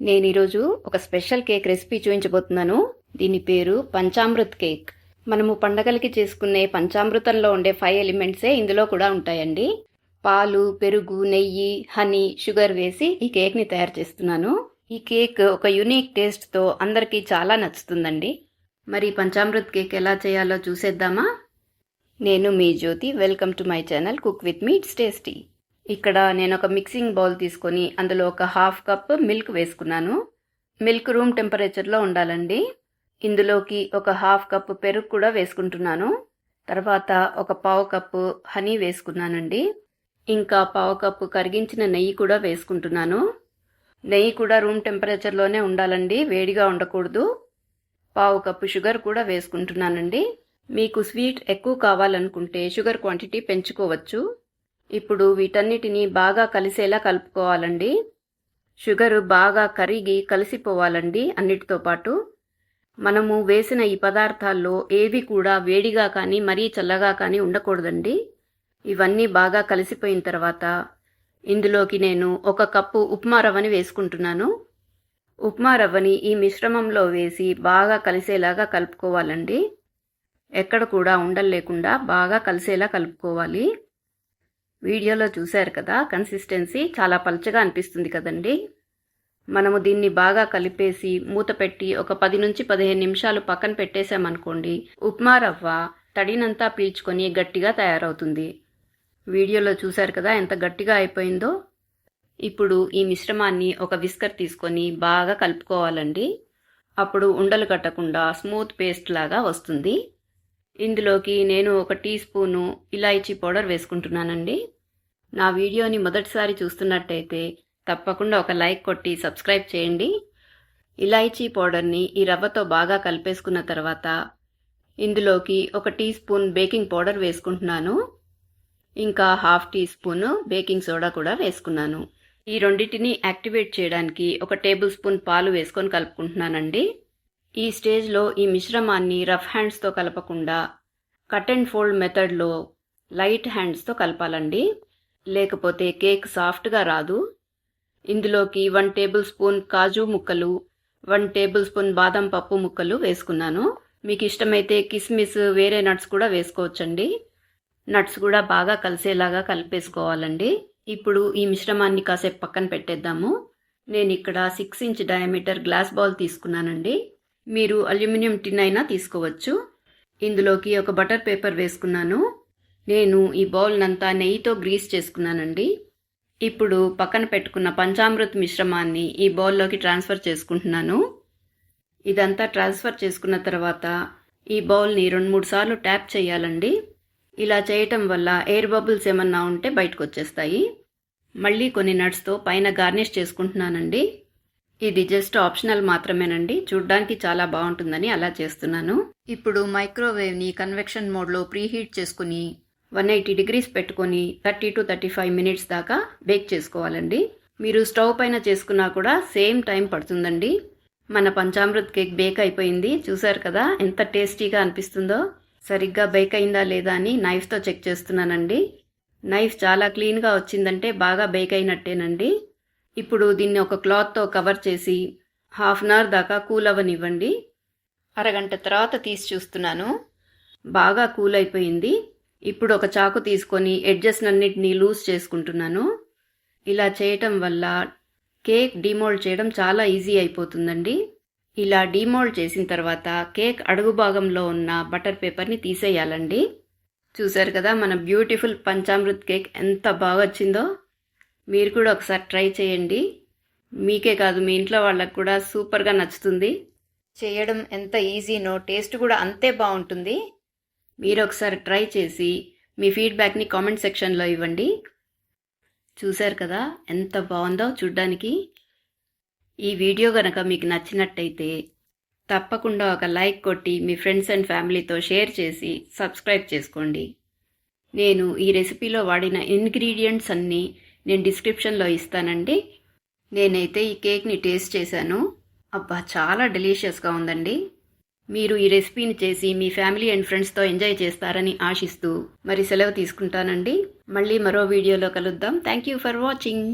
నేను ఈరోజు ఒక స్పెషల్ కేక్ రెసిపీ చూపించబోతున్నాను. దీని పేరు పంచామృత్ కేక్. మనము పండగలకి చేసుకునే పంచామృతంలో ఉండే 5 ఎలిమెంట్సే ఇందులో కూడా ఉంటాయండి. పాలు, పెరుగు, నెయ్యి, హనీ, షుగర్ వేసి ఈ కేక్ని తయారు చేస్తున్నాను. ఈ కేక్ ఒక యూనిక్ టేస్ట్తో అందరికీ చాలా నచ్చుతుందండి. మరి పంచామృత్ కేక్ ఎలా చేయాలో చూసేద్దామా? నేను మీ Jyothi. Welcome to my channel cook with me it's tasty. ఇక్కడ నేను ఒక మిక్సింగ్ బౌల్ తీసుకొని అందులో ఒక 1/2 కప్ మిల్క్ వేసుకున్నాను. మిల్క్ రూమ్ టెంపరేచర్లో ఉండాలండి. ఇందులోకి ఒక 1/2 కప్ పెరుగు కూడా వేసుకుంటున్నాను. తర్వాత ఒక 1/4 కప్పు హనీ వేసుకున్నానండి. ఇంకా 1/4 కప్పు కరిగించిన నెయ్యి కూడా వేసుకుంటున్నాను. నెయ్యి కూడా రూమ్ టెంపరేచర్లోనే ఉండాలండి, వేడిగా ఉండకూడదు. 1/4 కప్పు షుగర్ కూడా వేసుకుంటున్నానండి. మీకు స్వీట్ ఎక్కువ కావాలనుకుంటే షుగర్ క్వాంటిటీ పెంచుకోవచ్చు. ఇప్పుడు వీటన్నిటిని బాగా కలిసేలా కలుపుకోవాలండి. షుగరు బాగా కరిగి కలిసిపోవాలండి అన్నిటితో పాటు. మనము వేసిన ఈ పదార్థాల్లో ఏవి కూడా వేడిగా కానీ మరీ చల్లగా కానీ ఉండకూడదండి. ఇవన్నీ బాగా కలిసిపోయిన తర్వాత ఇందులోకి నేను 1 కప్పు ఉప్మా రవ్వని వేసుకుంటున్నాను. ఉప్మా రవ్వని ఈ మిశ్రమంలో వేసి బాగా కలిసేలాగా కలుపుకోవాలండి. ఎక్కడ కూడా ఉండలు లేకుండా బాగా కలిసేలా కలుపుకోవాలి. వీడియోలో చూశారు కదా, కన్సిస్టెన్సీ చాలా పల్చగా అనిపిస్తుంది కదండి. మనము దీన్ని బాగా కలిపేసి మూత పెట్టి ఒక 10 నుంచి 15 నిమిషాలు పక్కన పెట్టేసామనుకోండి, ఉప్మా రవ్వ తడినంతా పీల్చుకొని గట్టిగా తయారవుతుంది. వీడియోలో చూశారు కదా ఎంత గట్టిగా అయిపోయిందో. ఇప్పుడు ఈ మిశ్రమాన్ని ఒక విస్కర్ తీసుకొని బాగా కలుపుకోవాలండి. అప్పుడు ఉండలు కట్టకుండా స్మూత్ పేస్ట్ లాగా వస్తుంది. ఇందులోకి నేను 1 టీ స్పూను ఇలాచీ పౌడర్ వేసుకుంటున్నానండి. నా వీడియోని మొదటిసారి చూస్తున్నట్టయితే తప్పకుండా ఒక లైక్ కొట్టి సబ్స్క్రైబ్ చేయండి. ఇలాచీ పౌడర్ని ఈ రవ్వతో బాగా కలిపేసుకున్న తర్వాత ఇందులోకి 1 టీ స్పూన్ బేకింగ్ పౌడర్ వేసుకుంటున్నాను. ఇంకా 1/2 టీ స్పూను బేకింగ్ సోడా కూడా వేసుకున్నాను. ఈ రెండింటిని యాక్టివేట్ చేయడానికి 1 టేబుల్ స్పూన్ పాలు వేసుకొని కలుపుకుంటున్నానండి. ఈ స్టేజ్లో ఈ మిశ్రమాన్ని రఫ్ హ్యాండ్స్తో కలపకుండా కట్ అండ్ ఫోల్డ్ మెథడ్లో లైట్ హ్యాండ్స్తో కలపాలండి, లేకపోతే కేక్ సాఫ్ట్గా రాదు. ఇందులోకి 1 టేబుల్ స్పూన్ కాజు ముక్కలు, 1 టేబుల్ స్పూన్ బాదం పప్పు ముక్కలు వేసుకున్నాను. మీకు ఇష్టమైతే కిస్మిస్, వేరే నట్స్ కూడా వేసుకోవచ్చండి. నట్స్ కూడా బాగా కలిసేలాగా కలిపేసుకోవాలండి. ఇప్పుడు ఈ మిశ్రమాన్ని కాసేపు పక్కన పెట్టేద్దాము. నేను ఇక్కడ 6 ఇంచ్ డయామీటర్ గ్లాస్ బౌల్ తీసుకున్నానండి. మీరు అల్యూమినియం టిన్ అయినా తీసుకోవచ్చు. ఇందులోకి ఒక బటర్ పేపర్ వేసుకున్నాను. నేను ఈ బౌల్నంతా నెయ్యితో గ్రీస్ చేసుకున్నానండి. ఇప్పుడు పక్కన పెట్టుకున్న పంచామృత్ మిశ్రమాన్ని ఈ బౌల్లోకి ట్రాన్స్ఫర్ చేసుకుంటున్నాను. ఇదంతా ట్రాన్స్ఫర్ చేసుకున్న తర్వాత ఈ బౌల్ని 2-3 సార్లు ట్యాప్ చేయాలండి. ఇలా చేయటం వల్ల ఎయిర్ బబుల్స్ ఏమన్నా ఉంటే బయటకు వచ్చేస్తాయి. మళ్ళీ కొన్ని నట్స్తో పైన గార్నిష్ చేసుకుంటున్నానండి. ఇది జస్ట్ ఆప్షనల్ మాత్రమేనండి, చూడ్డానికి చాలా బాగుంటుందని అలా చేస్తున్నాను. ఇప్పుడు మైక్రోవేవ్ని కన్వెక్షన్ మోడ్లో ప్రీహీట్ చేసుకుని 180 డిగ్రీస్ పెట్టుకొని 30 to 35 మినిట్స్ దాకా బేక్ చేసుకోవాలండి. మీరు స్టవ్ పైన చేసుకున్నా కూడా సేమ్ టైం పడుతుందండి. మన పంచామృత్ కేక్ బేక్ అయిపోయింది. చూసారు కదా ఎంత టేస్టీగా అనిపిస్తుందో. సరిగ్గా బేక్ అయిందా లేదా అని నైఫ్తో చెక్ చేస్తున్నానండి. నైఫ్ చాలా క్లీన్గా వచ్చిందంటే బాగా బేక్ అయినట్టేనండి. ఇప్పుడు దీన్ని ఒక క్లాత్తో కవర్ చేసి 1/2 అవర్ దాకా కూల్ అవ్వనివ్వండి. అరగంట తర్వాత తీసి చూస్తున్నాను, బాగా కూల్ అయిపోయింది. ఇప్పుడు ఒక చాకు తీసుకొని ఎడ్జెస్ అన్నిటినీ లూజ్ చేసుకుంటున్నాను. ఇలా చేయటం వల్ల కేక్ డీమోల్డ్ చేయడం చాలా ఈజీ అయిపోతుందండి. ఇలా డీమోల్డ్ చేసిన తర్వాత కేక్ అడుగు భాగంలో ఉన్న బటర్ పేపర్ని తీసేయాలండి. చూసారు కదా మన బ్యూటిఫుల్ పంచామృత్ కేక్ ఎంత బాగా వచ్చిందో. మీరు కూడా ఒకసారి ట్రై చేయండి. మీకే కాదు మీ ఇంట్లో వాళ్ళకు కూడా సూపర్గా నచ్చుతుంది. చేయడం ఎంత ఈజీనో టేస్ట్ కూడా అంతే బాగుంటుంది. మీరు ఒకసారి ట్రై చేసి మీ ఫీడ్బ్యాక్ని కామెంట్ సెక్షన్లో ఇవ్వండి. చూశారు కదా ఎంత బాగుందో చూడ్డానికి. ఈ వీడియో కనుక మీకు నచ్చినట్టయితే తప్పకుండా ఒక లైక్ కొట్టి మీ ఫ్రెండ్స్ అండ్ ఫ్యామిలీతో షేర్ చేసి సబ్స్క్రైబ్ చేసుకోండి. నేను ఈ రెసిపీలో వాడిన ఇంగ్రీడియంట్స్ అన్నీ నేను డిస్క్రిప్షన్లో ఇస్తానండి. నేనైతే ఈ కేక్ని టేస్ట్ చేశాను. అబ్బా చాలా డెలీషియస్గా ఉందండి. మీరు ఈ రెసిపీని చేసి మీ ఫ్యామిలీ అండ్ ఫ్రెండ్స్తో ఎంజాయ్ చేస్తారని ఆశిస్తూ మరి సెలవు తీసుకుంటానండి. మళ్ళీ మరో వీడియోలో కలుద్దాం. Thank you for watching.